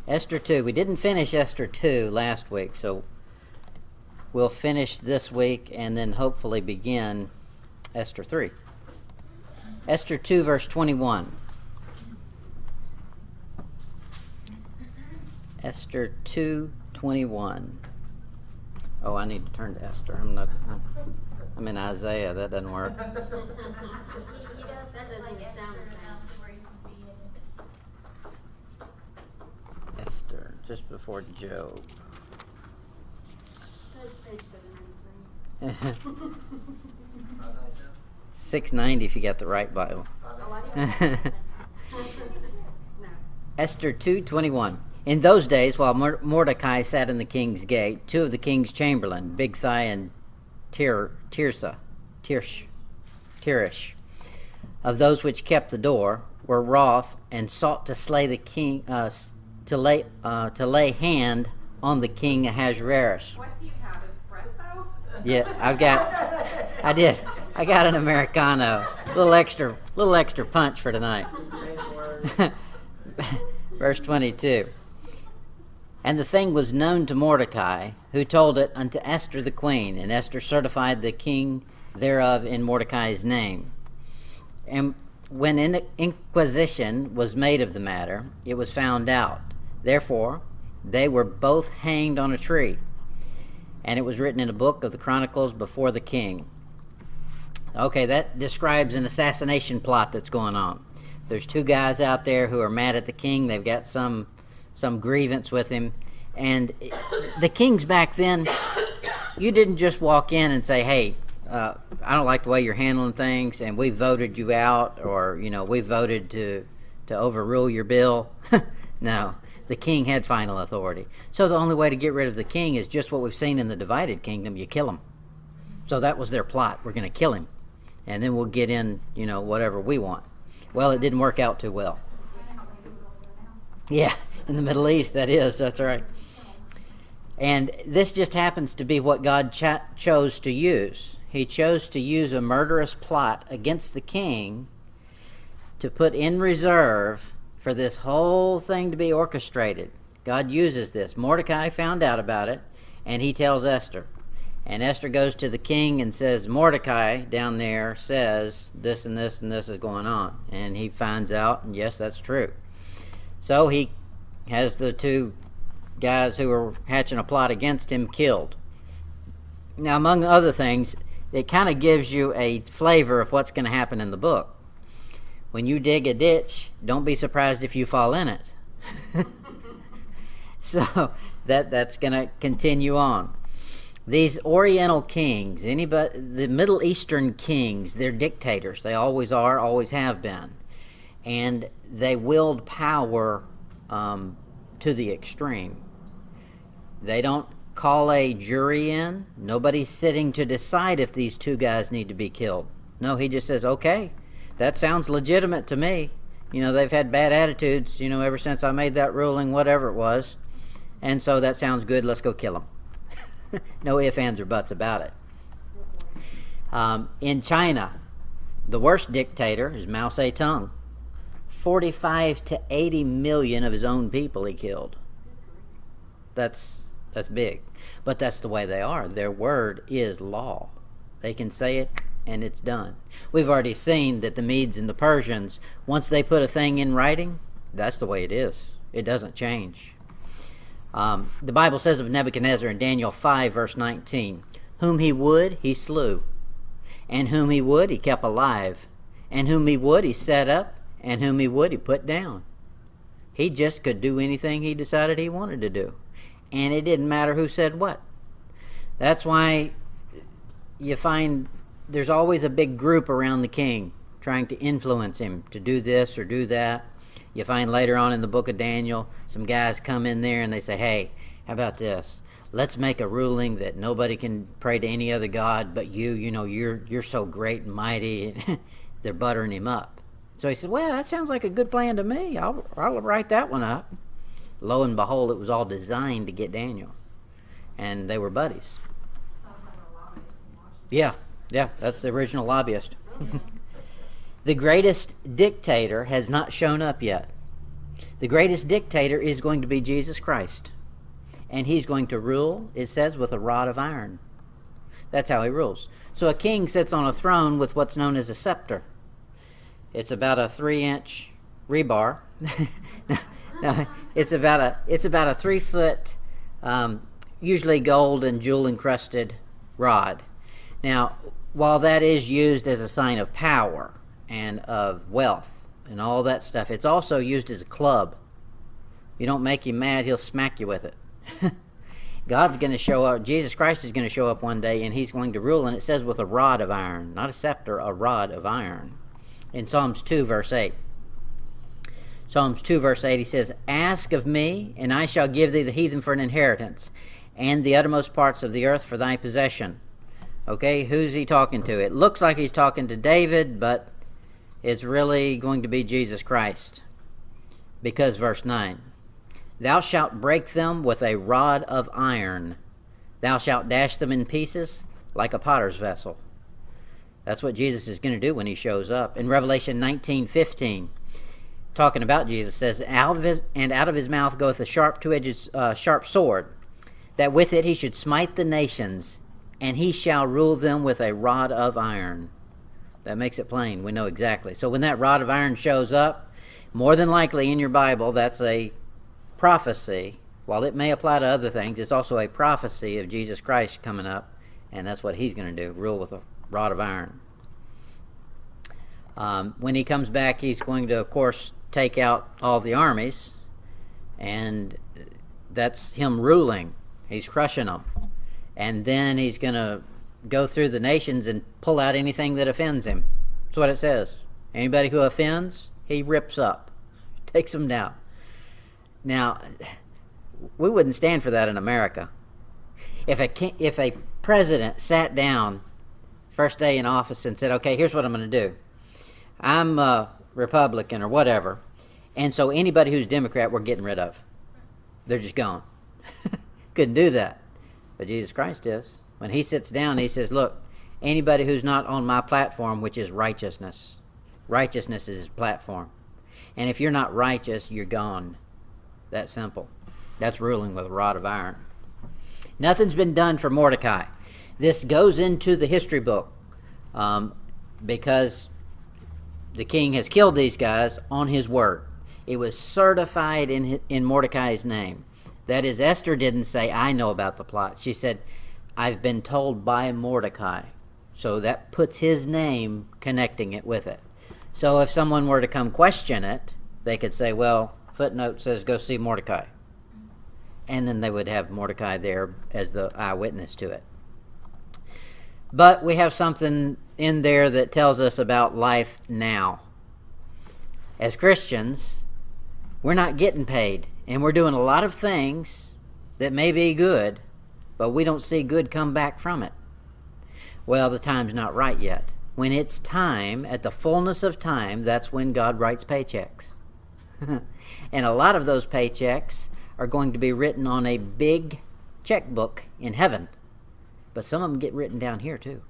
Esther 2. We didn't finish Esther 2 last week, so we'll finish this week and then hopefully begin Esther 3. Esther 2, verse 21. Esther 2:21. Oh, I need to turn to Esther. I'm in Isaiah. That doesn't work. Esther, just before Job. 690 if you got the right Bible. Esther 2:21. In those days, while Mordecai sat in the king's gate, two of the king's chamberlain, Bigthai and Tirish, of those which kept the door, were wroth and sought to slay the king, to lay hand on the king Ahasuerus. What do you have, espresso? Yeah, I got an Americano. A little extra punch for tonight. Verse 22. And the thing was known to Mordecai, who told it unto Esther the queen, and Esther certified the king thereof in Mordecai's name. And when inquisition was made of the matter, it was found out. Therefore, they were both hanged on a tree. And it was written in a book of the Chronicles before the king. Okay, that describes an assassination plot that's going on. There's two guys out there who are mad at the king. They've got some grievance with him. And the kings back then, you didn't just walk in and say, hey, I don't like the way you're handling things, and we voted you out, or, we voted to overrule your bill. No, the king had final authority. So the only way to get rid of the king is just what we've seen in the divided kingdom. You kill him. So that was their plot. We're going to kill him. And then we'll get in, whatever we want. Well, it didn't work out too well. Yeah, in the Middle East, that's right. And this just happens to be what God chose to use. He chose to use a murderous plot against the king to put in reserve for this whole thing to be orchestrated. God uses this. Mordecai found out about it, and he tells Esther. And Esther goes to the king and says, Mordecai down there says this and this and this is going on. And he finds out, and yes, that's true. So he has the two guys who were hatching a plot against him killed. Now, among other things, it kind of gives you a flavor of what's going to happen in the book. When you dig a ditch, don't be surprised if you fall in it. So that's going to continue on. These Oriental kings, the Middle Eastern kings, they're dictators. They always are, always have been. And they willed power to the extreme. They don't call a jury in. Nobody's sitting to decide if these two guys need to be killed. No, he just says, okay, that sounds legitimate to me. They've had bad attitudes, ever since I made that ruling, whatever it was. And so that sounds good, let's go kill them. No ifs, ands, or buts about it. In China, the worst dictator is Mao Zedong. 45 to 80 million of his own people he killed. That's big. But that's the way they are. Their word is law. They can say it, and it's done. We've already seen that the Medes and the Persians, once they put a thing in writing, that's the way it is. It doesn't change. The Bible says of Nebuchadnezzar in Daniel 5, verse 19, whom he would, he slew. And whom he would, he kept alive. And whom he would, he set up. And whom he would, he put down. He just could do anything he decided he wanted to do. And it didn't matter who said what. That's why you find there's always a big group around the king trying to influence him to do this or do that. You find later on in the book of Daniel, some guys come in there and they say, hey, how about this? Let's make a ruling that nobody can pray to any other god but you. You're so great and mighty. They're buttering him up. So he said, well, that sounds like a good plan to me. I'll write that one up. Lo and behold, it was all designed to get Daniel. And they were buddies. Yeah, that's the original lobbyist. The greatest dictator has not shown up yet. The greatest dictator is going to be Jesus Christ. And he's going to rule, it says, with a rod of iron. That's how he rules. So a king sits on a throne with what's known as a scepter. It's about a 3-inch rebar. no, it's about a 3-foot, usually gold and jewel encrusted rod. Now, while that is used as a sign of power and of wealth and all that stuff, it's also used as a club. If you don't make him mad, he'll smack you with it. God's going to show up. Jesus Christ is going to show up one day, and he's going to rule, and it says with a rod of iron. Not a scepter, a rod of iron. In Psalms 2, verse 8. Psalms 2, verse 8, he says, "Ask of me, and I shall give thee the heathen for an inheritance, and the uttermost parts of the earth for thy possession." Okay, who's he talking to? It looks like he's talking to David, but it's really going to be Jesus Christ. Because verse 9, "Thou shalt break them with a rod of iron. Thou shalt dash them in pieces like a potter's vessel." That's what Jesus is going to do when he shows up. In Revelation 19:15, talking about Jesus, says, out of his mouth goeth a sharp two-edged sharp sword, that with it he should smite the nations, and he shall rule them with a rod of iron. That makes it plain. We know exactly. So when that rod of iron shows up, more than likely in your Bible, that's a prophecy. While it may apply to other things, it's also a prophecy of Jesus Christ coming up, and that's what he's going to do, rule with a rod of iron. When he comes back, he's going to, of course, take out all the armies, and that's him ruling. He's crushing them. And then he's going to go through the nations and pull out anything that offends him. That's what it says. Anybody who offends, he rips up, takes them down. Now, we wouldn't stand for that in America. If a president sat down first day in office and said, "Okay, here's what I'm going to do. I'm a Republican or whatever, and so anybody who's Democrat we're getting rid of. They're just gone." Couldn't do that. But Jesus Christ is. When he sits down, he says, "Look, anybody who's not on my platform, which is righteousness. Righteousness is his platform. And if you're not righteous, you're gone." That simple. That's ruling with a rod of iron. Nothing's been done for Mordecai. This goes into the history book because the king has killed these guys on his word. It was certified in Mordecai's name. That is, Esther didn't say, "I know about the plot." She said, "I've been told by Mordecai." So that puts his name connecting it with it. So if someone were to come question it, they could say, "Well, footnote says go see Mordecai." And then they would have Mordecai there as the eyewitness to it. But we have something in there that tells us about life now. As Christians, we're not getting paid, and we're doing a lot of things that may be good, but we don't see good come back from it. Well, the time's not right yet. When it's time, at the fullness of time, that's when God writes paychecks. And a lot of those paychecks are going to be written on a big checkbook in heaven. But some of them get written down here too.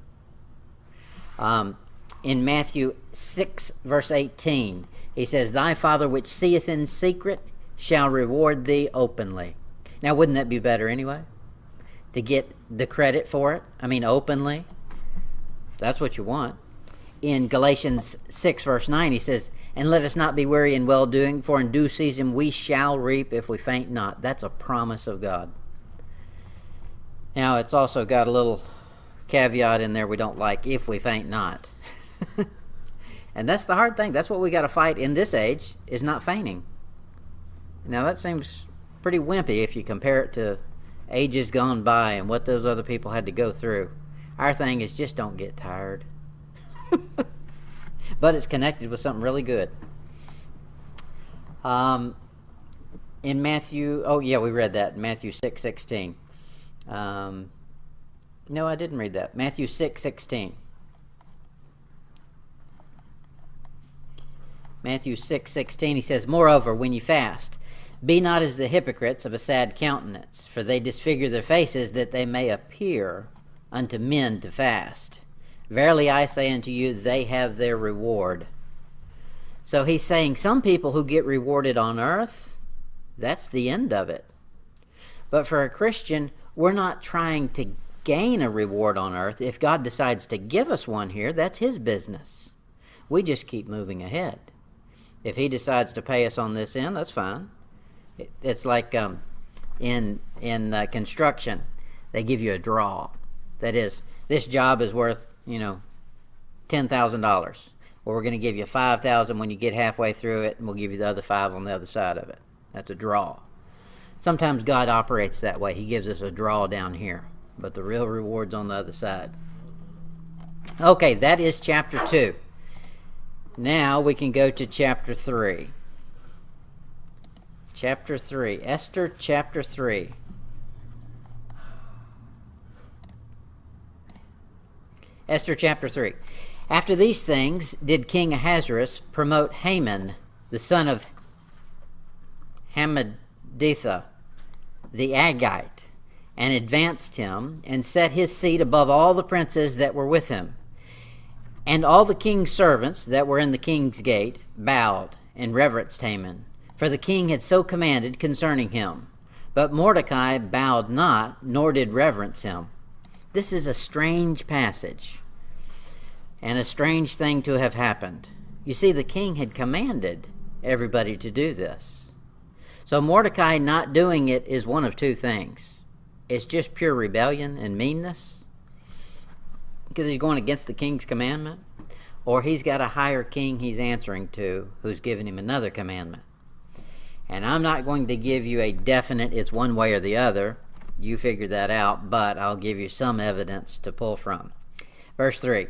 In Matthew 6, verse 18, he says, "Thy Father which seeth in secret shall reward thee openly." Now, wouldn't that be better anyway? To get the credit for it? I mean, openly. That's what you want. In Galatians 6, verse 9, he says, "And let us not be weary in well-doing, for in due season we shall reap if we faint not." That's a promise of God. Now, it's also got a little caveat in there we don't like, "if we faint not." And that's the hard thing. That's what we got to fight in this age, is not fainting. Now, that seems pretty wimpy if you compare it to ages gone by and what those other people had to go through. Our thing is just don't get tired. But it's connected with something really good. In Matthew, we read that in Matthew 6:16. No, I didn't read that. Matthew 6:16. Matthew 6:16, he says, "Moreover, when ye fast, be not as the hypocrites of a sad countenance, for they disfigure their faces, that they may appear unto men to fast. Verily I say unto you, they have their reward." So he's saying some people who get rewarded on earth, that's the end of it. But for a Christian, we're not trying to gain a reward on earth. If God decides to give us one here, that's his business. We just keep moving ahead. If he decides to pay us on this end, that's fine. It's like in construction, they give you a draw. That is, this job is worth, $10,000. Well, we're going to give you $5,000 when you get halfway through it, and we'll give you the other $5,000 on the other side of it. That's a draw. Sometimes God operates that way. He gives us a draw down here, but the real reward's on the other side. Okay, that is chapter 2. Now we can go to chapter 3. Chapter 3. Esther chapter 3. Esther chapter 3. After these things did King Ahasuerus promote Haman, the son of Hammedatha, the Agagite, and advanced him, and set his seat above all the princes that were with him. And all the king's servants that were in the king's gate bowed and reverenced Haman, for the king had so commanded concerning him. But Mordecai bowed not, nor did reverence him. This is a strange passage, and a strange thing to have happened. You see, the king had commanded everybody to do this. So Mordecai not doing it is one of two things. It's just pure rebellion and meanness, because he's going against the king's commandment, or he's got a higher king he's answering to who's given him another commandment. And I'm not going to give you a definite, it's one way or the other. You figure that out, but I'll give you some evidence to pull from. Verse 3.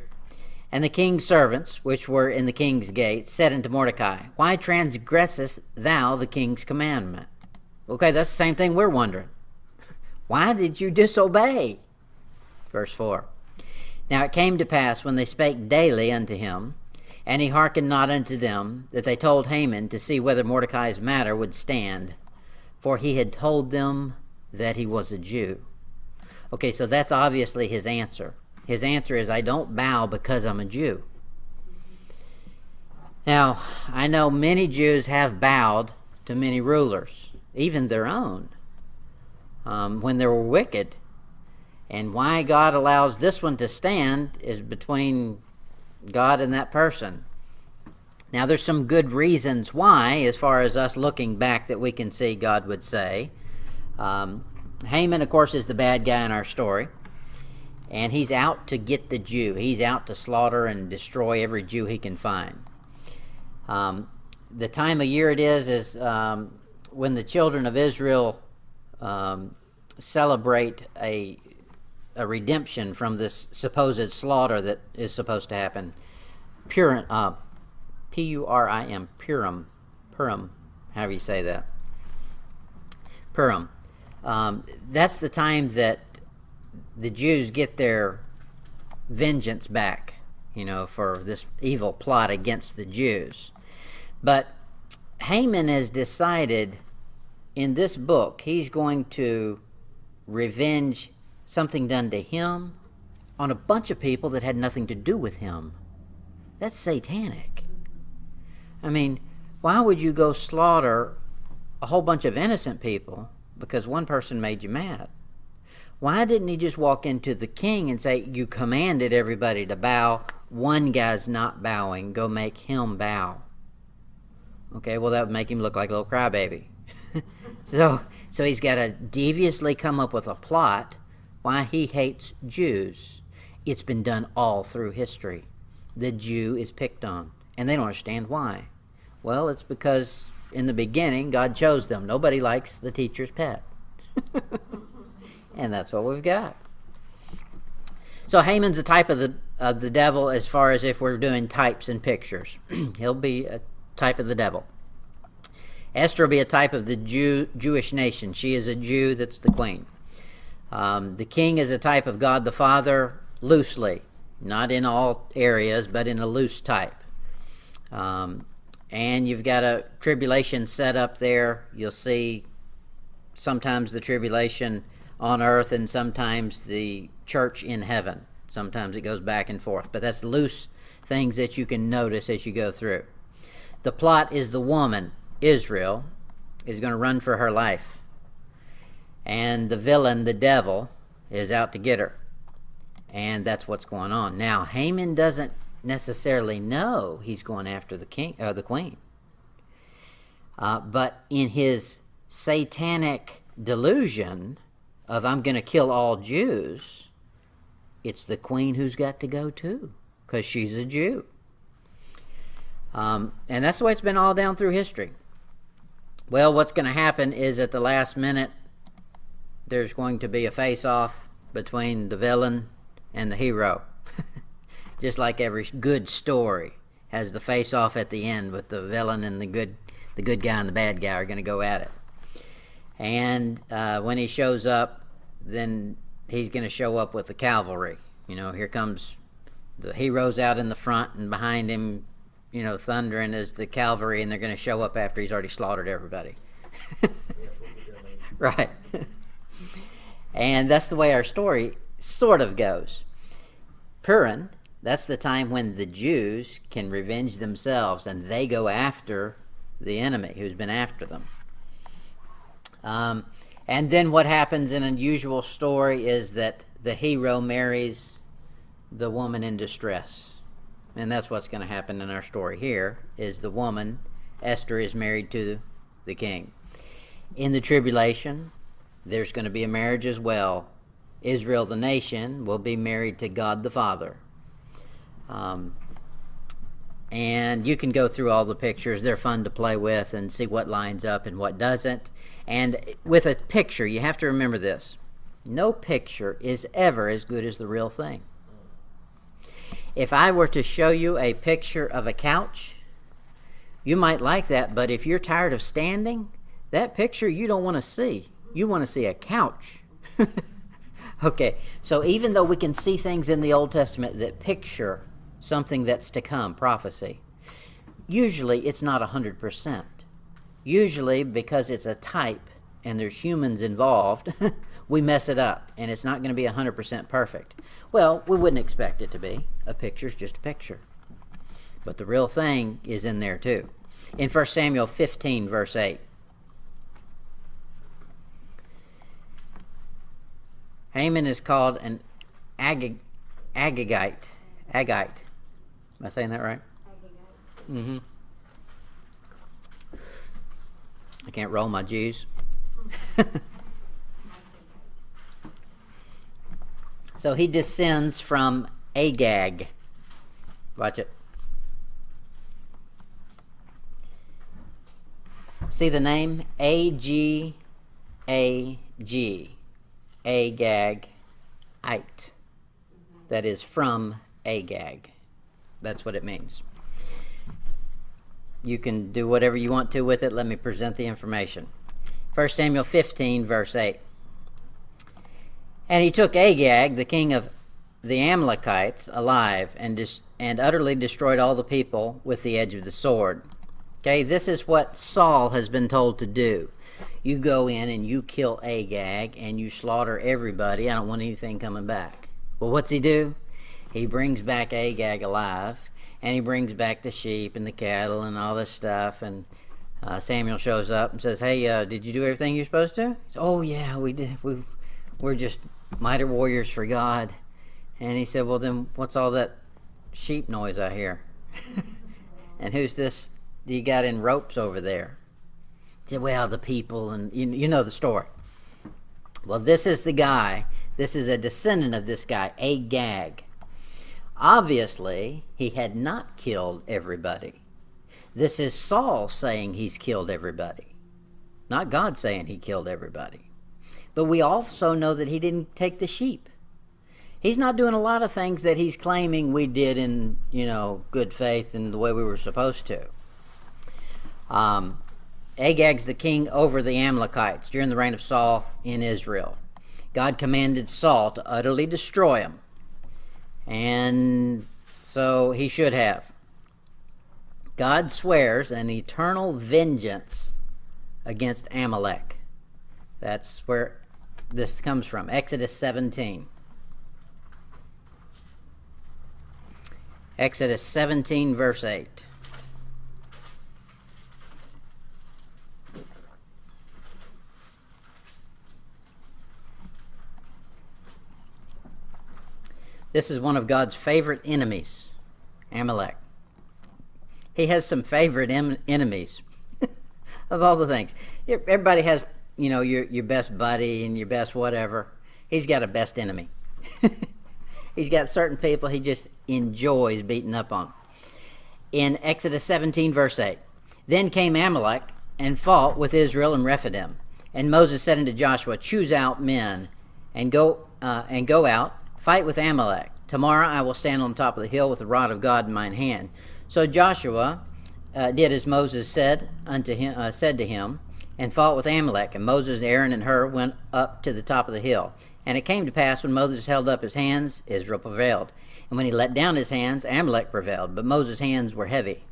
And the king's servants, which were in the king's gate, said unto Mordecai, Why transgressest thou the king's commandment? Okay, that's the same thing we're wondering. Why did you disobey? Verse 4. Now it came to pass, when they spake daily unto him, and he hearkened not unto them, that they told Haman to see whether Mordecai's matter would stand, for he had told them that he was a Jew. Okay, so that's obviously his answer. His answer is, I don't bow because I'm a Jew. Now, I know many Jews have bowed to many rulers, even their own, when they were wicked. And why God allows this one to stand is between God and that person. Now, there's some good reasons why, as far as us looking back, that we can see God would say. Haman, of course, is the bad guy in our story. And he's out to get the Jew. He's out to slaughter and destroy every Jew he can find. The time of year it is when the children of Israel celebrate a redemption from this supposed slaughter that is supposed to happen. Purim, P-U-R-I-M, Purim, however you say that. Purim. That's the time that the Jews get their vengeance back, for this evil plot against the Jews. But Haman has decided in this book he's going to revenge something done to him on a bunch of people that had nothing to do with him. That's satanic. I mean, why would you go slaughter a whole bunch of innocent people because one person made you mad? Why didn't he just walk into the king and say, you commanded everybody to bow, one guy's not bowing, go make him bow? Okay, well, that would make him look like a little crybaby. So he's got to deviously come up with a plot why he hates Jews. It's been done all through history. The Jew is picked on, and they don't understand why. Well, it's because in the beginning, God chose them. Nobody likes the teacher's pet. And that's what we've got. So Haman's a type of the devil as far as if we're doing types and pictures. He'll be a type of the devil. Esther will be a type of the Jewish nation. She is a Jew that's the queen. The king is a type of God the Father loosely, not in all areas, but in a loose type. And you've got a tribulation set up there. You'll see sometimes the tribulation on earth and sometimes the church in heaven. Sometimes it goes back and forth, but that's loose things that you can notice as you go through. The plot is the woman, Israel, is going to run for her life. And the villain, the devil, is out to get her. And that's what's going on. Now, Haman doesn't necessarily know he's going after the queen. But in his satanic delusion of I'm going to kill all Jews, it's the queen who's got to go too, because she's a Jew. And that's the way it's been all down through history. Well, what's going to happen is at the last minute, there's going to be a face-off between the villain and the hero. Just like every good story has the face-off at the end with the villain and the good guy and the bad guy are going to go at it. And when he shows up, then he's going to show up with the cavalry. Here comes the heroes out in the front, and behind him, thundering is the cavalry, and they're going to show up after he's already slaughtered everybody. Right. And that's the way our story sort of goes. Purim, that's the time when the Jews can revenge themselves, and they go after the enemy who's been after them. And then what happens in an unusual story is that the hero marries the woman in distress. And that's what's going to happen in our story here, is the woman, Esther, is married to the king. In the tribulation, there's going to be a marriage as well. Israel, the nation, will be married to God the Father. And you can go through all the pictures. They're fun to play with and see what lines up and what doesn't. And with a picture, you have to remember this. No picture is ever as good as the real thing. If I were to show you a picture of a couch, you might like that, but if you're tired of standing, that picture you don't want to see. You want to see a couch. Okay, so even though we can see things in the Old Testament that picture something that's to come, prophecy, usually it's not 100%. Usually, because it's a type and there's humans involved, we mess it up, and it's not going to be 100% perfect. Well, we wouldn't expect it to be. A picture's just a picture. But the real thing is in there too. In 1 Samuel 15, verse 8, Haman is called an Agagite. Agite. Am I saying that right? Agagite. Mm-hmm. I can't roll my G's. So he descends from Agag. Watch it. See the name? A-G-A-G. Agagite. That is from Agag. That's what it means. You can do whatever you want to with it. Let me present the information. 1 Samuel 15, verse 8. And he took Agag, the king of the Amalekites, alive, and utterly destroyed all the people with the edge of the sword. Okay, this is what Saul has been told to do. You go in and you kill Agag and you slaughter everybody. I don't want anything coming back. Well, what's he do? He brings back Agag alive, and he brings back the sheep and the cattle and all this stuff. And Samuel shows up and says, "Hey, did you do everything you're supposed to?" He says, "Oh yeah, we did. We're just mighty warriors for God." And he said, "Well, then what's all that sheep noise I hear? And who's this you got in ropes over there?" He said, "Well, the people," and you know the story. Well, this is the guy. This is a descendant of this guy, Agag. Obviously, he had not killed everybody. This is Saul saying he's killed everybody, not God saying he killed everybody. But we also know that he didn't take the sheep. He's not doing a lot of things that he's claiming we did in, good faith and the way we were supposed to. Agag's the king over the Amalekites during the reign of Saul in Israel. God commanded Saul to utterly destroy them. And so he should have. God swears an eternal vengeance against Amalek. That's where this comes from. Exodus 17. Exodus 17, verse 8. This is one of God's favorite enemies, Amalek. He has some favorite enemies of all the things. Everybody has, your best buddy and your best whatever. He's got a best enemy. He's got certain people he just enjoys beating up on. In Exodus 17, verse 8, then came Amalek and fought with Israel and Rephidim. And Moses said unto Joshua, choose out men and go out, fight with Amalek. Tomorrow I will stand on top of the hill with the rod of God in mine hand. So Joshua did as Moses said to him, and fought with Amalek. And Moses, Aaron, and Hur went up to the top of the hill. And it came to pass, when Moses held up his hands, Israel prevailed. And when he let down his hands, Amalek prevailed. But Moses' hands were heavy.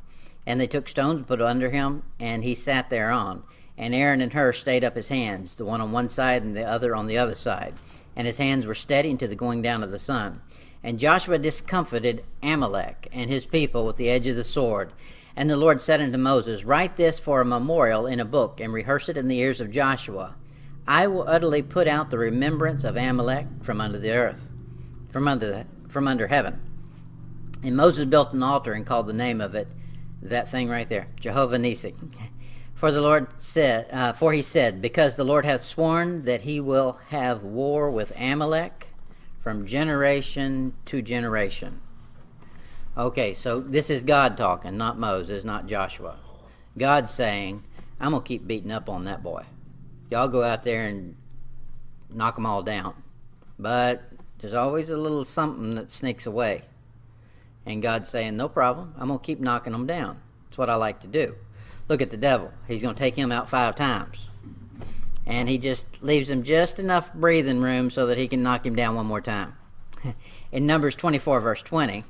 And they took stones and put under him, and he sat thereon. And Aaron and Hur stayed up his hands, the one on one side and the other on the other side. And his hands were steady unto the going down of the sun. And Joshua discomfited Amalek and his people with the edge of the sword. And the Lord said unto Moses, write this for a memorial in a book, and rehearse it in the ears of Joshua. I will utterly put out the remembrance of Amalek from under the earth, from under heaven. And Moses built an altar and called the name of it, that thing right there, Jehovah Nissi. For he said, because the Lord hath sworn that he will have war with Amalek from generation to generation. Okay, so this is God talking, not Moses, not Joshua. God's saying, I'm going to keep beating up on that boy. Y'all go out there and knock them all down. But there's always a little something that sneaks away. And God's saying, no problem, I'm going to keep knocking them down. It's what I like to do. Look at the devil. He's going to take him out 5 times. And he just leaves him just enough breathing room so that he can knock him down one more time. In Numbers 24, verse 20,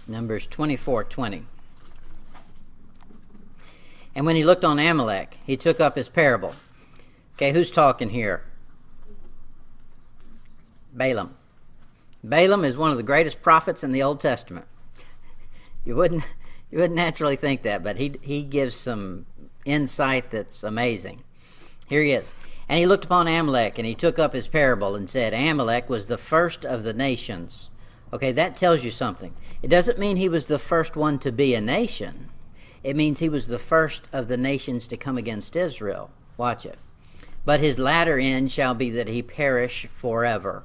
Numbers 24:20. And when he looked on Amalek, he took up his parable. Okay, who's talking here? Balaam. Balaam is one of the greatest prophets in the Old Testament. You wouldn't naturally think that, but he gives some insight that's amazing. Here he is. And he looked upon Amalek, and he took up his parable and said, Amalek was the first of the nations. Okay, that tells you something. It doesn't mean he was the first one to be a nation. It means he was the first of the nations to come against Israel. Watch it. But his latter end shall be that he perish forever.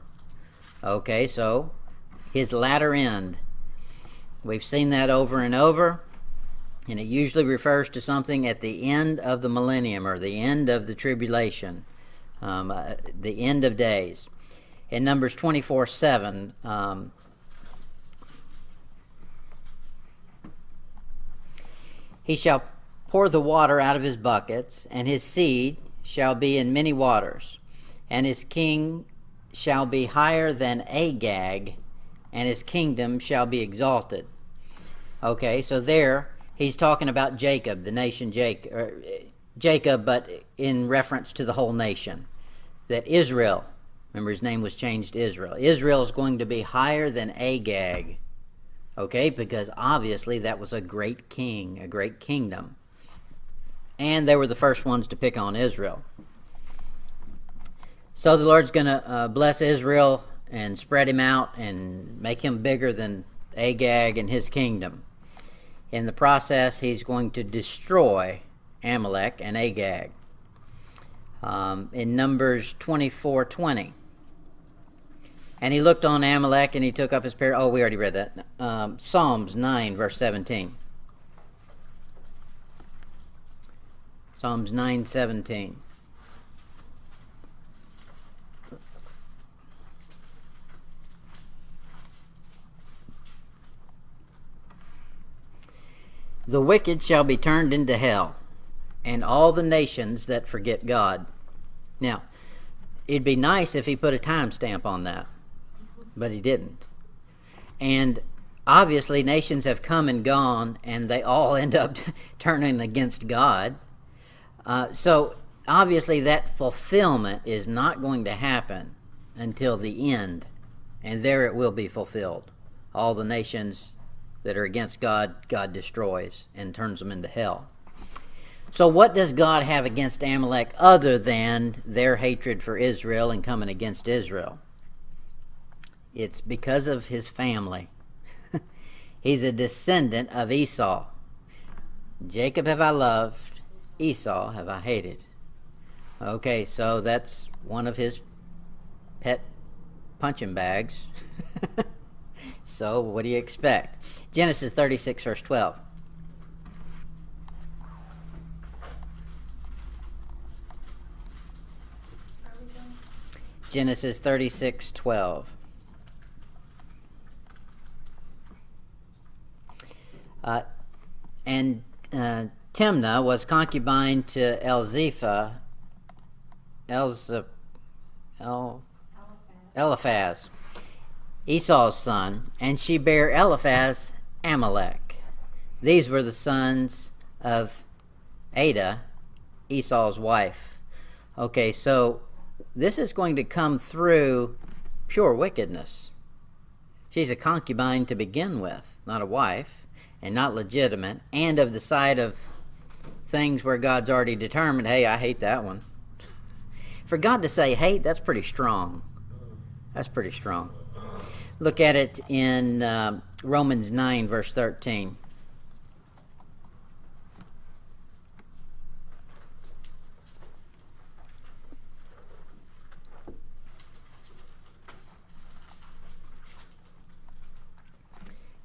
Okay, so his latter end. We've seen that over and over, and it usually refers to something at the end of the millennium or the end of the tribulation, the end of days. In Numbers 24:7, he shall pour the water out of his buckets, and his seed shall be in many waters, and his king shall be higher than Agag, and his kingdom shall be exalted. Okay, so there he's talking about Jacob, the nation Jacob, but in reference to the whole nation. That Israel, remember his name was changed to Israel. Israel is going to be higher than Agag. Okay, because obviously that was a great king, a great kingdom. And they were the first ones to pick on Israel. So the Lord's going to bless Israel and spread him out and make him bigger than Agag and his kingdom. In the process, he's going to destroy Amalek and Agag. In Numbers 24:20. And he looked on Amalek, and he took up his parable. Oh, we already read that. Psalms 9, verse 17. Psalms 9:17. The wicked shall be turned into hell, and all the nations that forget God. Now, it'd be nice if he put a timestamp on that, but he didn't. And obviously nations have come and gone, and they all end up turning against God. So obviously that fulfillment is not going to happen until the end, and there it will be fulfilled. All the nations that are against God, God destroys and turns them into hell. So what does God have against Amalek other than their hatred for Israel and coming against Israel? It's because of his family. He's a descendant of Esau. Jacob have I loved, Esau have I hated. Okay, so that's one of his pet punching bags. So what do you expect? Genesis 36, verse 12. Genesis 36, 12. And Timnah was concubine to Eliphaz, Esau's son, and she bare Eliphaz Amalek. These were the sons of Ada, Esau's wife. Okay, so this is going to come through pure wickedness. She's a concubine to begin with, not a wife, and not legitimate, and of the side of things where God's already determined, hey, I hate that one. For God to say hate, that's pretty strong. That's pretty strong. Look at it in Romans 9, verse 13.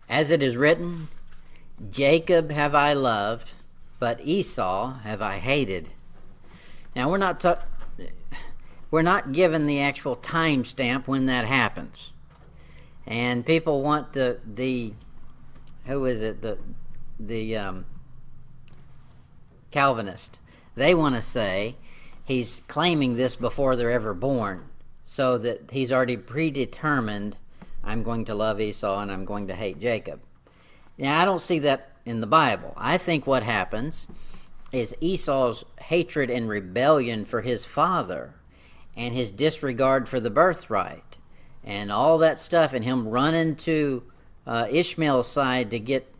As it is written, Jacob have I loved, but Esau have I hated. Now we're not given the actual time stamp when that happens, and people want the Calvinist. They want to say he's claiming this before they're ever born, so that he's already predetermined. I'm going to love Esau and I'm going to hate Jacob. Now, I don't see that in the Bible. I think what happens is Esau's hatred and rebellion for his father and his disregard for the birthright and all that stuff, and him running to Ishmael's side to get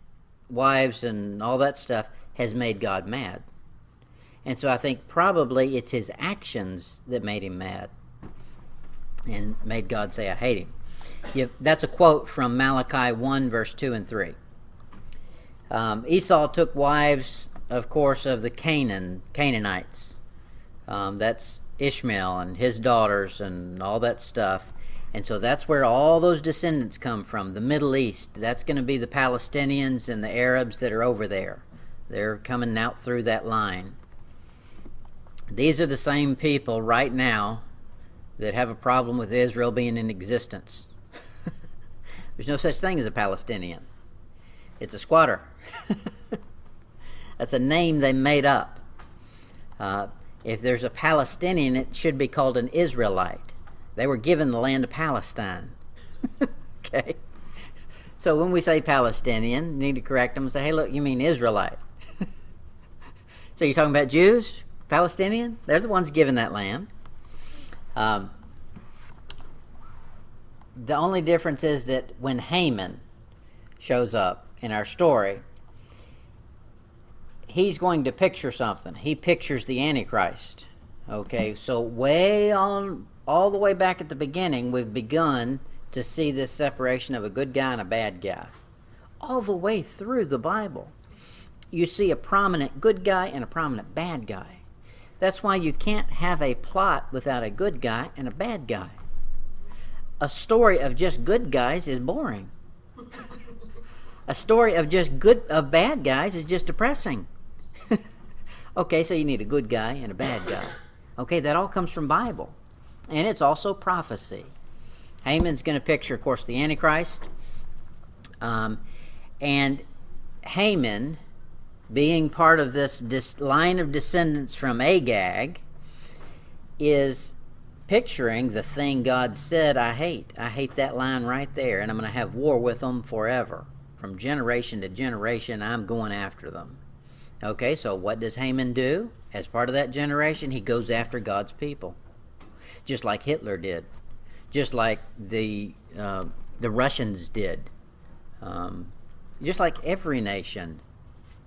wives and all that stuff has made God mad. And so I think probably it's his actions that made him mad and made God say, I hate him. That's a quote from Malachi 1, verse 2 and 3. Esau took wives, of course, of the Canaanites. That's Ishmael and his daughters and all that stuff. And so that's where all those descendants come from, the Middle East. That's going to be the Palestinians and the Arabs that are over there. They're coming out through that line. These are the same people right now that have a problem with Israel being in existence. There's no such thing as a Palestinian. It's a squatter. That's a name they made up. If there's a Palestinian, it should be called an Israelite. They were given the land of Palestine. Okay? So when we say Palestinian, you need to correct them and say, hey, look, you mean Israelite. So you're talking about Jews? Palestinian? They're the ones given that land. The only difference is that when Haman shows up in our story, he's going to picture something. He pictures the Antichrist. Okay, so way on, all the way back at the beginning, we've begun to see this separation of a good guy and a bad guy. All the way through the Bible, you see a prominent good guy and a prominent bad guy. That's why you can't have a plot without a good guy and a bad guy. A story of just good guys is boring. A story of just bad guys is just depressing. Okay, so you need a good guy and a bad guy. Okay, that all comes from Bible. And it's also prophecy. Haman's going to picture, of course, the Antichrist. And Haman, being part of this line of descendants from Agag, is picturing the thing God said, I hate. I hate that line right there, and I'm going to have war with them forever. From generation to generation, I'm going after them. Okay, so what does Haman do? As part of that generation, he goes after God's people. Just like Hitler did. Just like the Russians did. just like every nation,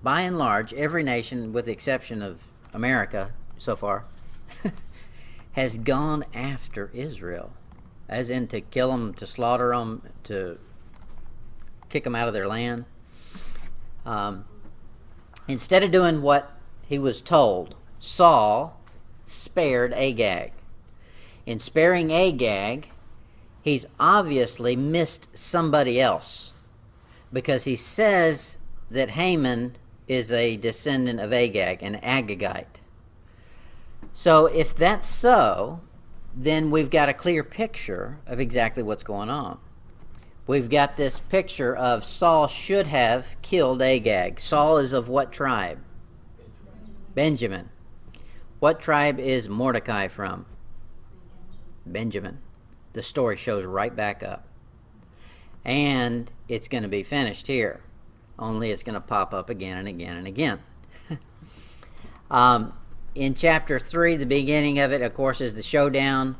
by and large, every nation, with the exception of America so far, has gone after Israel, as in to kill them, to slaughter them, to kick them out of their land. Instead of doing what he was told, Saul spared Agag. In sparing Agag, he's obviously missed somebody else, because he says that Haman is a descendant of Agag, an Agagite. So if that's so, then we've got a clear picture of exactly what's going on. We've got this picture of Saul should have killed Agag. Saul is of what tribe? Benjamin. What tribe is Mordecai from? Benjamin. The story shows right back up. And it's going to be finished here. Only it's going to pop up again and again and again. In chapter 3, the beginning of it, of course, is the showdown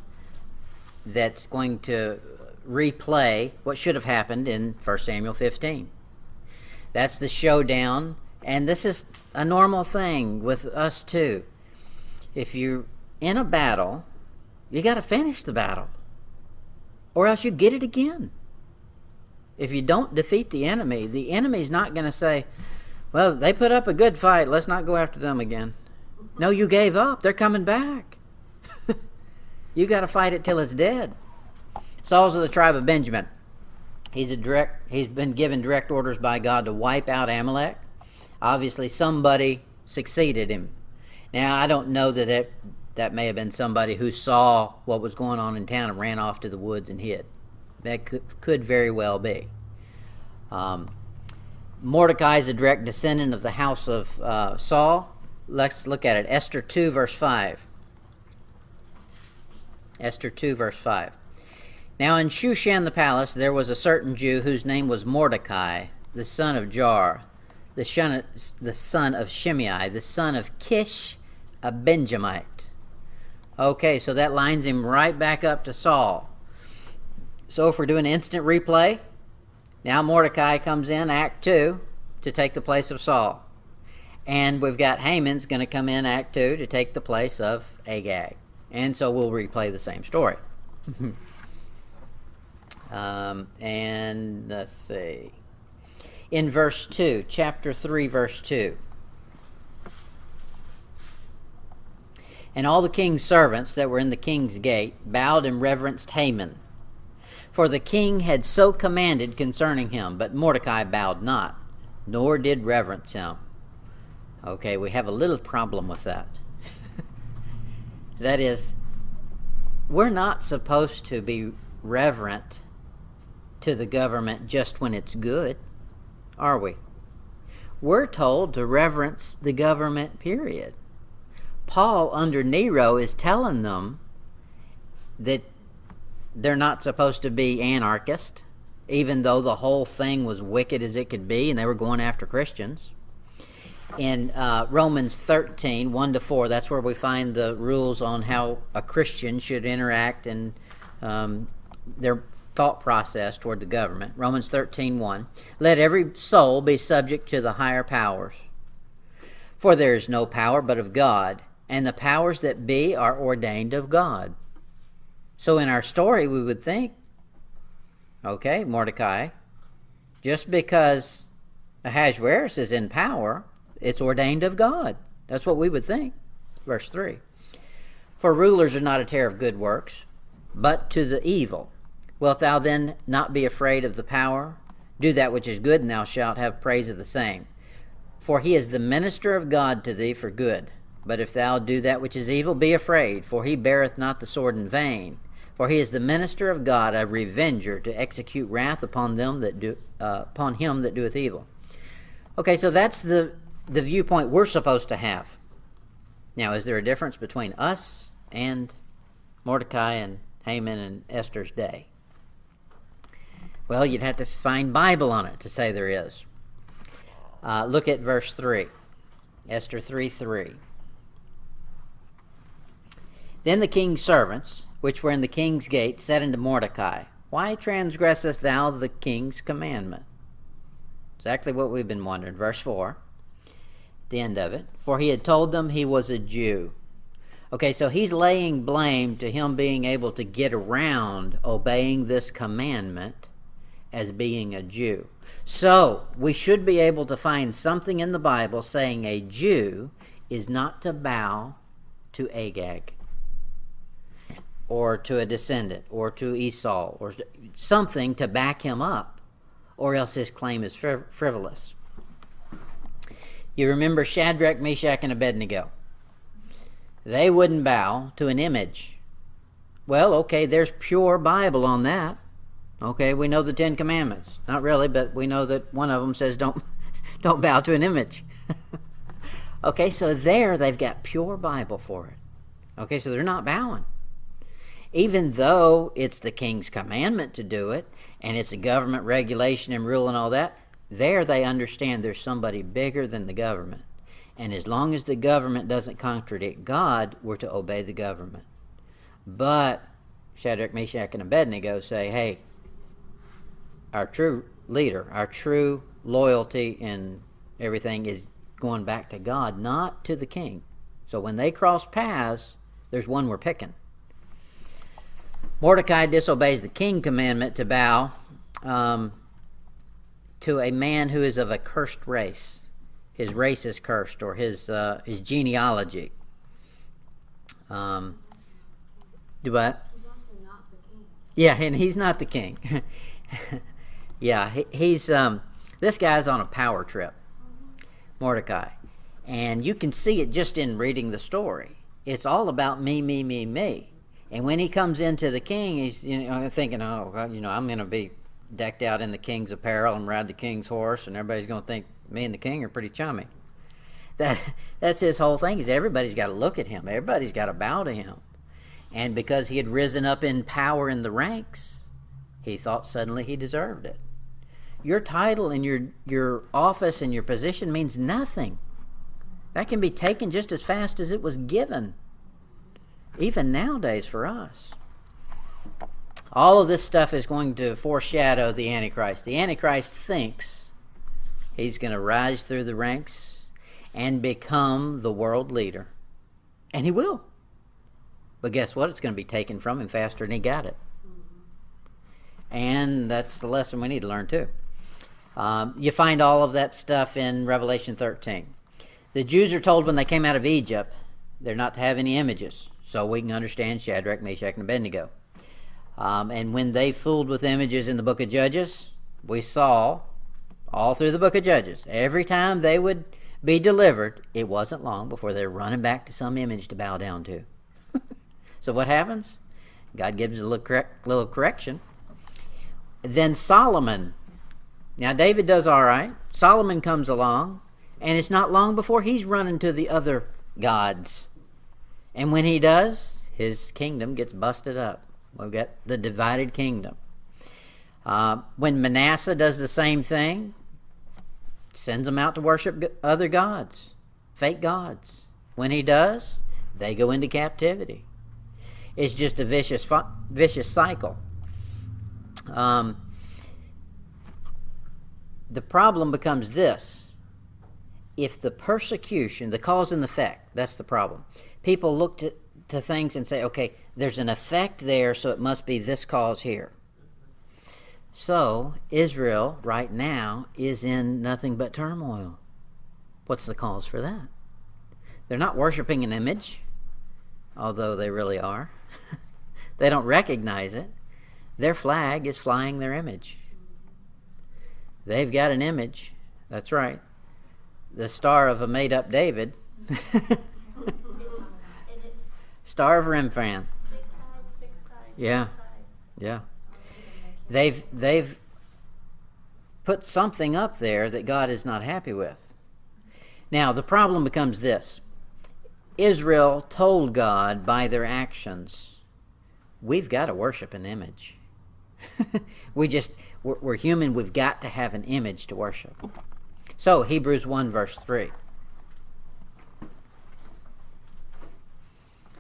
that's going to replay what should have happened in 1 Samuel 15. That's the showdown, and this is a normal thing with us too. If you're in a battle, you got to finish the battle, or else you get it again. If you don't defeat the enemy's not going to say, well, they put up a good fight, let's not go after them again. No, you gave up. They're coming back. You got to fight it till it's dead. Saul's of the tribe of Benjamin. He's been given direct orders by God to wipe out Amalek. Obviously, somebody succeeded him. Now, I don't know that may have been somebody who saw what was going on in town and ran off to the woods and hid. That could very well be. Mordecai is a direct descendant of the house of Saul. Let's look at it. Esther 2, verse 5. Esther 2, verse 5. Now in Shushan the palace there was a certain Jew whose name was Mordecai, the son of Jar, the son of Shimei, the son of Kish, a Benjamite. Okay, so that lines him right back up to Saul. So if we're doing instant replay, now Mordecai comes in, Act 2, to take the place of Saul. And we've got Haman's going to come in Act 2 to take the place of Agag. And so we'll replay the same story. And let's see. In verse 2, chapter 3, verse 2. And all the king's servants that were in the king's gate bowed and reverenced Haman, for the king had so commanded concerning him. But Mordecai bowed not, nor did reverence him. Okay, we have a little problem with that. That is, we're not supposed to be reverent to the government just when it's good, are we? We're told to reverence the government, period. Paul, under Nero, is telling them that they're not supposed to be anarchist, even though the whole thing was wicked as it could be and they were going after Christians. In Romans 13, 1-4, that's where we find the rules on how a Christian should interact and their thought process toward the government. Romans 13:1. Let every soul be subject to the higher powers. For there is no power but of God, and the powers that be are ordained of God. So in our story, we would think, okay, Mordecai, just because Ahasuerus is in power, it's ordained of God. That's what we would think. Verse 3. For rulers are not a terror of good works, but to the evil. Wilt thou then not be afraid of the power? Do that which is good, and thou shalt have praise of the same. For he is the minister of God to thee for good. But if thou do that which is evil, be afraid, for he beareth not the sword in vain. For he is the minister of God, a revenger, to execute wrath upon him that doeth evil. Okay, so that's the viewpoint we're supposed to have. Now, is there a difference between us and Mordecai and Haman and Esther's day? Well, you'd have to find Bible on it to say there is. Look at verse 3. Esther 3:3. Then the king's servants, which were in the king's gate, said unto Mordecai, Why transgressest thou the king's commandment? Exactly what we've been wondering. Verse 4, the end of it. For he had told them he was a Jew. Okay, so he's laying blame to him being able to get around obeying this commandment as being a Jew. So we should be able to find something in the Bible saying a Jew is not to bow to Agag or to a descendant or to Esau or something to back him up, or else his claim is frivolous. You remember Shadrach, Meshach, and Abednego. They wouldn't bow to an image. Well, okay, there's pure Bible on that. Okay, we know the Ten Commandments. Not really, but we know that one of them says don't bow to an image. Okay, so there they've got pure Bible for it. Okay, so they're not bowing. Even though it's the king's commandment to do it, and it's a government regulation and rule and all that, there they understand there's somebody bigger than the government. And as long as the government doesn't contradict God, we're to obey the government. But Shadrach, Meshach, and Abednego say, hey, our true leader, our true loyalty and everything is going back to God, not to the king. So when they cross paths, there's one we're picking. Mordecai disobeys the king commandment to bow to a man who is of a cursed race. His race is cursed, or his genealogy. Do what? He's also not the king. Yeah, and he's not the king. Yeah, he's this guy's on a power trip, Mordecai, and you can see it just in reading the story. It's all about me, me, me, me. And when he comes into the king, he's thinking, oh, well, I'm going to be decked out in the king's apparel and ride the king's horse, and everybody's going to think me and the king are pretty chummy. That's his whole thing, is everybody's got to look at him. Everybody's got to bow to him. And because he had risen up in power in the ranks, he thought suddenly he deserved it. Your title and your office and your position means nothing. That can be taken just as fast as it was given, even nowadays for us. All of this stuff is going to foreshadow the Antichrist. The Antichrist thinks he's going to rise through the ranks and become the world leader. And he will. But guess what? It's going to be taken from him faster than he got it. And that's the lesson we need to learn too. You find all of that stuff in Revelation 13. The Jews are told when they came out of Egypt, they're not to have any images. So we can understand Shadrach, Meshach, and Abednego. And when they fooled with images in the book of Judges, we saw all through the book of Judges, every time they would be delivered, it wasn't long before they're running back to some image to bow down to. So what happens? God gives a little correction. Then Solomon. Now David does all right. Solomon comes along, and it's not long before he's running to the other gods. And when he does, his kingdom gets busted up. We've got the divided kingdom. When Manasseh does the same thing, sends them out to worship other gods, fake gods. When he does, they go into captivity. It's just a vicious cycle. The problem becomes this. If the persecution, the cause and effect, that's the problem. People look to things and say, okay, there's an effect there, so it must be this cause here. So Israel right now is in nothing but turmoil. What's the cause for that? They're not worshiping an image, although they really are. They don't recognize it. Their flag is flying their image. They've got an image. That's right. The star of a made-up David. Star of Remphan. Six sides. Yeah. Yeah. They've put something up there that God is not happy with. Now, the problem becomes this. Israel told God by their actions, we've got to worship an image. We're human, we've got to have an image to worship. So, Hebrews 1 verse 3.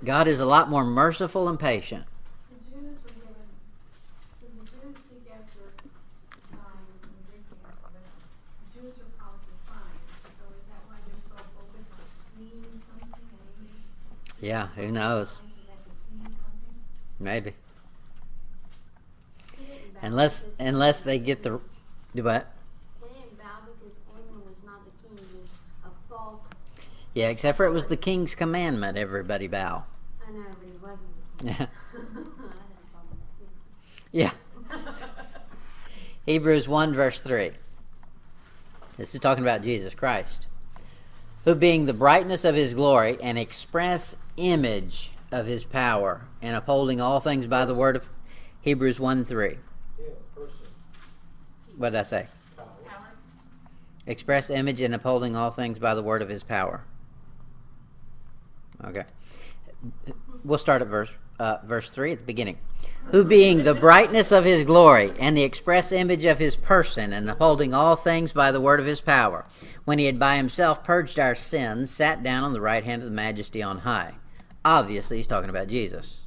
God is a lot more merciful and patient. The Jews were given, so the Jews seek after signs and drinking after them. The Jews are called to signs, so is that why they're so focused on seeing something? Yeah, who knows? Signs so that they see something? Maybe. They didn't bow Unless because they get the do what? They didn't bow because Aaron was not the king, he was a false. Yeah, except for it was the king's commandment. Everybody bow. I know, but he wasn't the king. Yeah. I had a problem with Yeah. that Hebrews 1 verse 3. This is talking about Jesus Christ, who being the brightness of his glory and express image of his power, and upholding all things by the word of Hebrews 1 3. Yeah, person. What did I say? Power. Power. Express image and upholding all things by the word of his power. Okay. We'll start at verse 3 at the beginning. Who being the brightness of his glory and the express image of his person, and upholding all things by the word of his power, when he had by himself purged our sins, sat down on the right hand of the majesty on high. Obviously, he's talking about Jesus.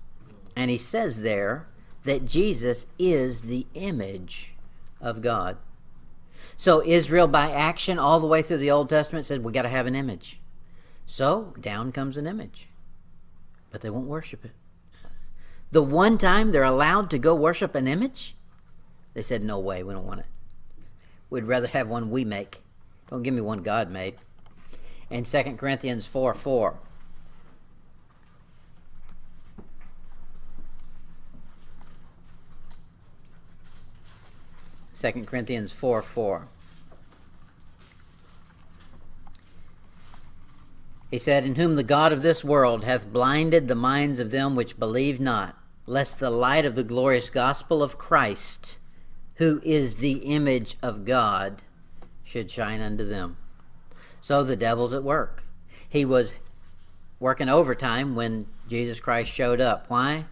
And he says there that Jesus is the image of God. So Israel, by action all the way through the Old Testament, said we got to have an image. So down comes an image. But they won't worship it. The one time they're allowed to go worship an image, they said, no way, we don't want it. We'd rather have one we make. Don't give me one God made. And 2 Corinthians 4:4. 2 Corinthians 4:4. He said, in whom the God of this world hath blinded the minds of them which believe not, lest the light of the glorious gospel of Christ, who is the image of God, should shine unto them. So the devil's at work. He was working overtime when Jesus Christ showed up. Why?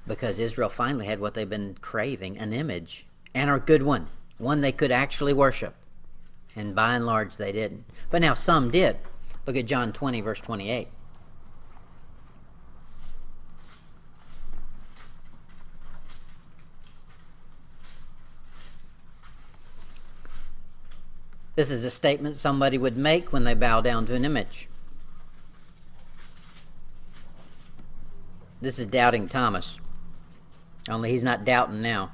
Because Israel finally had what they've been craving, an image, and a good one they could actually worship. And by and large, they didn't. But now some did. Look at John 20, verse 28. This is a statement somebody would make when they bow down to an image. This is doubting Thomas. Only he's not doubting now.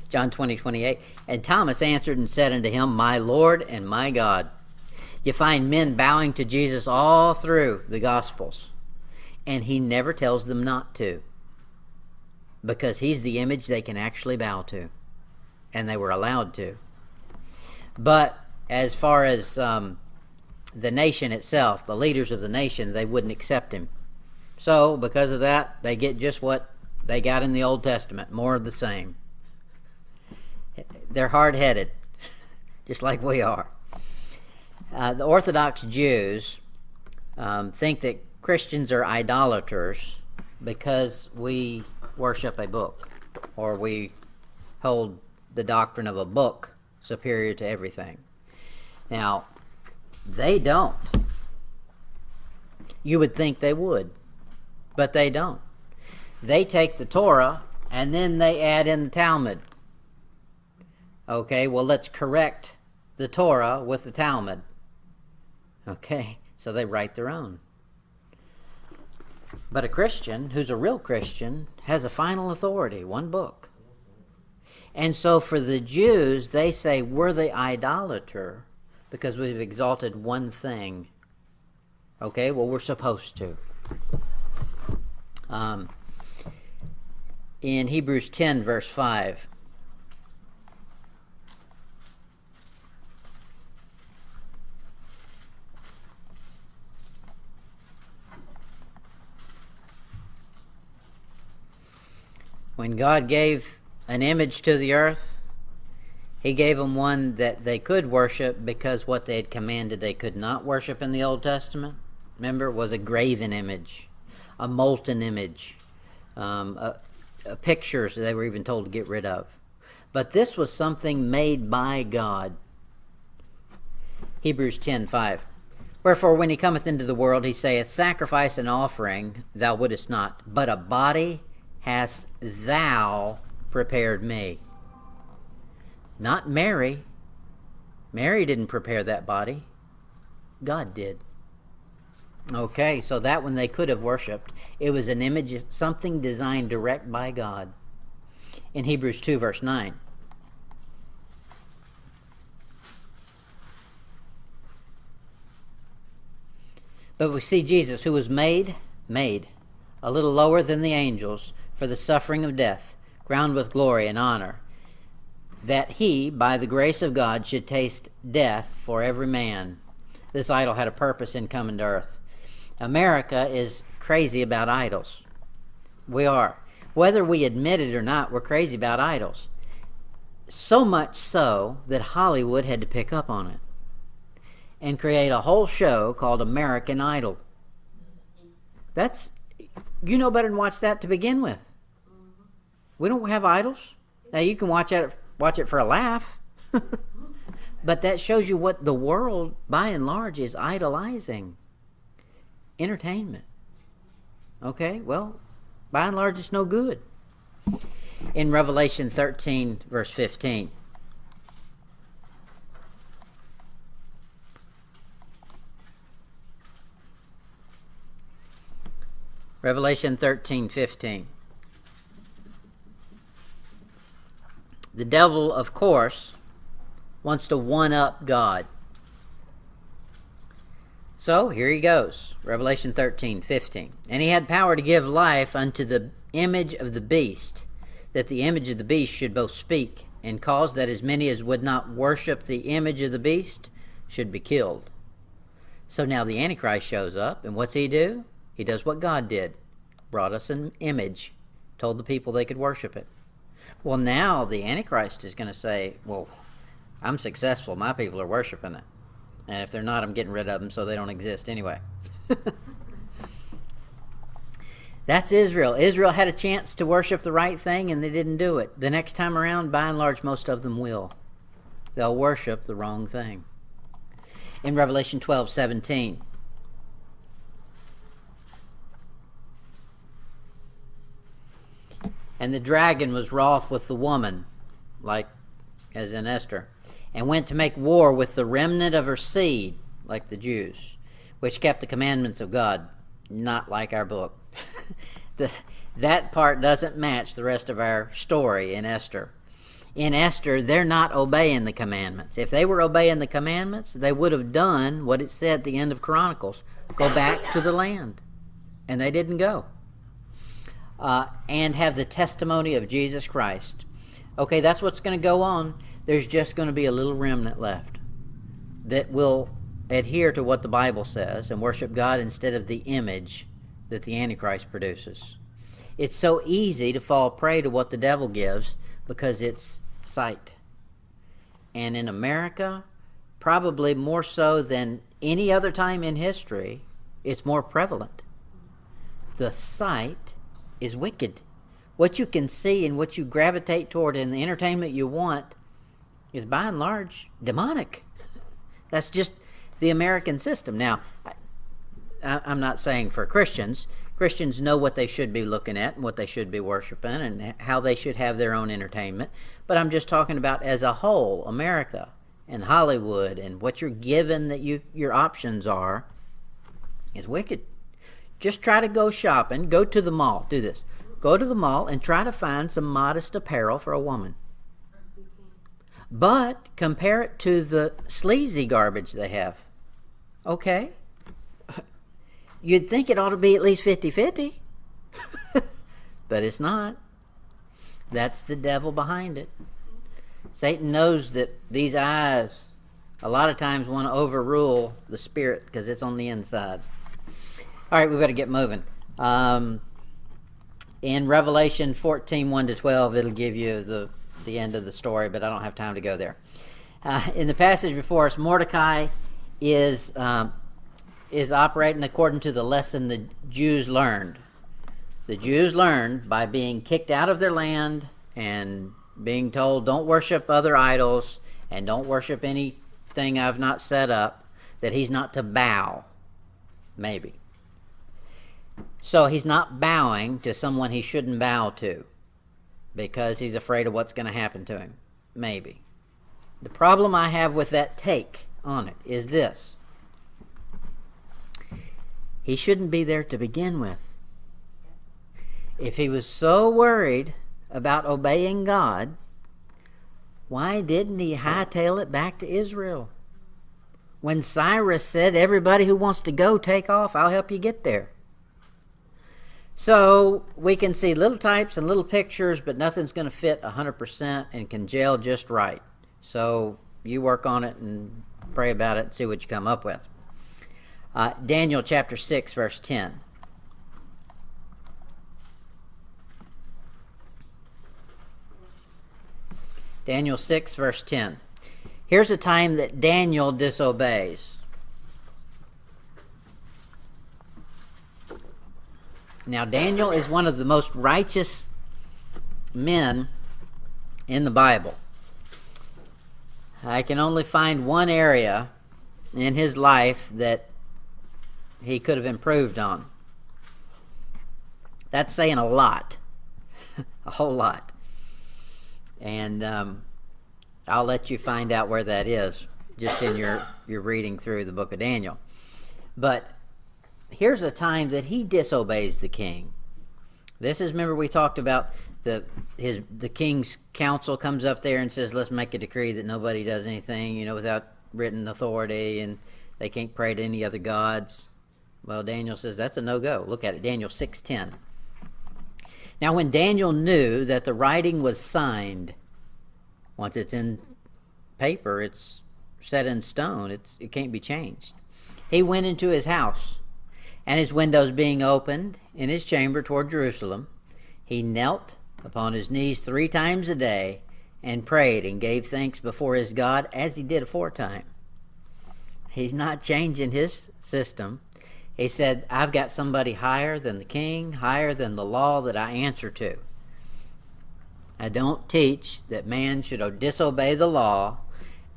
John 20, 28. And Thomas answered and said unto him, my Lord and my God. You find men bowing to Jesus all through the Gospels. And he never tells them not to. Because he's the image they can actually bow to. And they were allowed to. But as far as the nation itself, the leaders of the nation, they wouldn't accept him. So because of that, they get just what they got in the Old Testament, more of the same. They're hard-headed, just like we are. The Orthodox Jews think that Christians are idolaters because we worship a book, or we hold the doctrine of a book superior to everything. Now, they don't. You would think they would, but they don't. They take the Torah and then they add in the Talmud. Okay, well, let's correct the Torah with the Talmud. Okay, so they write their own. But a Christian, who's a real Christian, has a final authority, one book. And so for the Jews, they say we're the idolater because we've exalted one thing. Okay, well, we're supposed to. In Hebrews 10, verse 5, when God gave an image to the earth, he gave them one that they could worship because what they had commanded they could not worship in the Old Testament, remember, was a graven image, a molten image, pictures they were even told to get rid of. But this was something made by God. Hebrews 10:5. Wherefore when he cometh into the world, he saith, sacrifice and offering thou wouldest not, but a body hast thou prepared me. Not Mary, Mary didn't prepare that body. God did. Okay, so that one they could have worshipped. It was an image, something designed direct by God. In Hebrews 2, verse 9. But we see Jesus, who was made a little lower than the angels for the suffering of death, crowned with glory and honor, that he, by the grace of God, should taste death for every man. This idol had a purpose in coming to earth. America is crazy about idols. We are. Whether we admit it or not, we're crazy about idols. So much so that Hollywood had to pick up on it and create a whole show called American Idol. That's, you know better than watch that to begin with. We don't have idols. Now you can watch it for a laugh. But that shows you what the world, by and large, is idolizing. Entertainment. Okay, well, by and large, it's no good. In Revelation 13, verse 15. Revelation 13:15. The devil, of course, wants to one-up God. So here he goes. Revelation 13:15. And he had power to give life unto the image of the beast, that the image of the beast should both speak, and cause that as many as would not worship the image of the beast should be killed. So now the Antichrist shows up, and what's he do? He does what God did. Brought us an image, told the people they could worship it. Well, now the Antichrist is going to say, well, I'm successful. My people are worshiping it. And if they're not, I'm getting rid of them so they don't exist anyway. That's Israel. Israel had a chance to worship the right thing, and they didn't do it. The next time around, by and large, most of them will. They'll worship the wrong thing. In Revelation 12:17. And the dragon was wroth with the woman, like as in Esther, and went to make war with the remnant of her seed, like the Jews, which kept the commandments of God, not like our book. That part doesn't match the rest of our story in Esther. In Esther, they're not obeying the commandments. If they were obeying the commandments, they would have done what it said at the end of Chronicles, go back to the land. And they didn't go. And have the testimony of Jesus Christ. Okay, that's what's going to go on. There's just going to be a little remnant left that will adhere to what the Bible says and worship God instead of the image that the Antichrist produces. It's so easy to fall prey to what the devil gives because it's sight. And in America, probably more so than any other time in history, it's more prevalent. The sight is wicked. What you can see and what you gravitate toward in the entertainment you want is by and large demonic. That's just the American system. Now, I'm not saying for Christians. Christians know what they should be looking at and what they should be worshiping and how they should have their own entertainment. But I'm just talking about as a whole, America and Hollywood and what you're given that your options are is wicked. Just try to go shopping. Go to the mall. Do this. Go to the mall and try to find some modest apparel for a woman. But compare it to the sleazy garbage they have. Okay? You'd think it ought to be at least 50-50. But it's not. That's the devil behind it. Satan knows that these eyes a lot of times want to overrule the spirit because it's on the inside. All right, we better get moving. In Revelation 14:1-12, it'll give you the end of the story, but I don't have time to go there. In the passage before us, Mordecai is operating according to the lesson the Jews learned. The Jews learned by being kicked out of their land and being told, don't worship other idols and don't worship anything I've not set up, that he's not to bow, maybe. So he's not bowing to someone he shouldn't bow to because he's afraid of what's going to happen to him. Maybe. The problem I have with that take on it is this. He shouldn't be there to begin with. If he was so worried about obeying God, why didn't he hightail it back to Israel? When Cyrus said, everybody who wants to go, take off, I'll help you get there. So we can see little types and little pictures, but nothing's going to fit 100% and can gel just right. So you work on it and pray about it and see what you come up with. Daniel chapter 6, verse 10. Daniel 6, verse 10. Here's a time that Daniel disobeys. Now, Daniel is one of the most righteous men in the Bible. I can only find one area in his life that he could have improved on. That's saying a lot. A whole lot. And I'll let you find out where that is just in your reading through the book of Daniel. But here's a time that he disobeys the king. This is, remember we talked about the king's council comes up there and says, let's make a decree that nobody does anything, without written authority, and they can't pray to any other gods. Well, Daniel says that's a no-go. Look at it, Daniel 6:10. Now, when Daniel knew that the writing was signed, once it's in paper, it's set in stone. It can't be changed. He went into his house, and his windows being opened in his chamber toward Jerusalem, he knelt upon his knees 3 times a day and prayed and gave thanks before his God as he did aforetime. He's not changing his system. He said, I've got somebody higher than the king, higher than the law that I answer to. I don't teach that man should disobey the law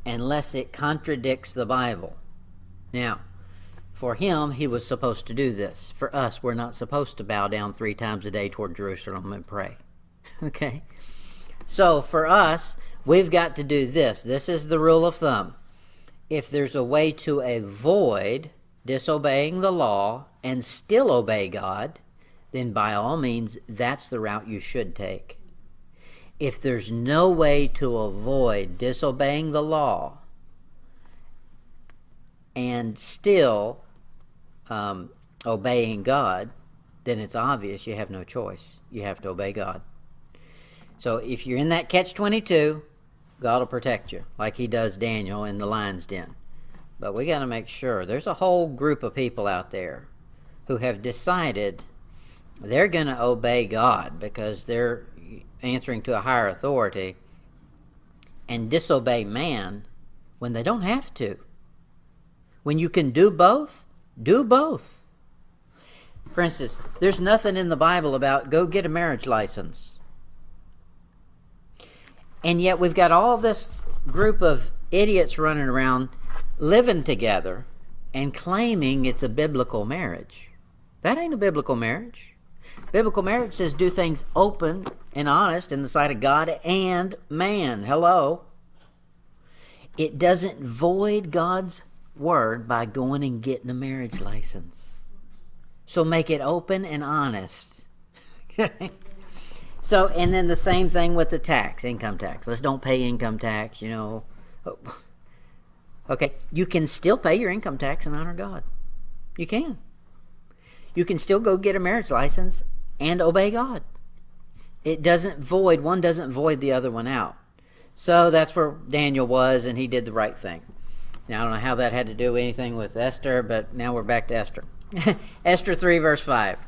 unless it contradicts the Bible. Now, for him, he was supposed to do this. For us, we're not supposed to bow down 3 times a day toward Jerusalem and pray. Okay? So for us, we've got to do this. This is the rule of thumb. If there's a way to avoid disobeying the law and still obey God, then by all means, that's the route you should take. If there's no way to avoid disobeying the law and still obeying God, then it's obvious you have no choice. You have to obey God. So if you're in that catch-22, God will protect you, like he does Daniel in the lion's den. But we got to make sure. There's a whole group of people out there who have decided they're going to obey God because they're answering to a higher authority, and disobey man when they don't have to. When you can do both, do both. For instance, there's nothing in the Bible about go get a marriage license. And yet we've got all this group of idiots running around living together and claiming it's a biblical marriage. That ain't a biblical marriage. Biblical marriage says do things open and honest in the sight of God and man. Hello. It doesn't void God's word by going and getting a marriage license. So make it open and honest. So, and then the same thing with the tax, income tax. Let's don't pay income tax, Okay, you can still pay your income tax and honor God. You can. You can still go get a marriage license and obey God. One doesn't void the other one out. So that's where Daniel was, and he did the right thing. Now, I don't know how that had to do anything with Esther, but now we're back to Esther. Esther 3, verse 5.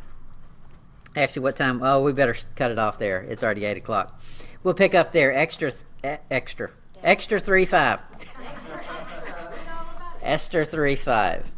Actually, what time? Oh, we better cut it off there. It's already 8 o'clock. We'll pick up there. Esther 3, 5. Esther 3, 5.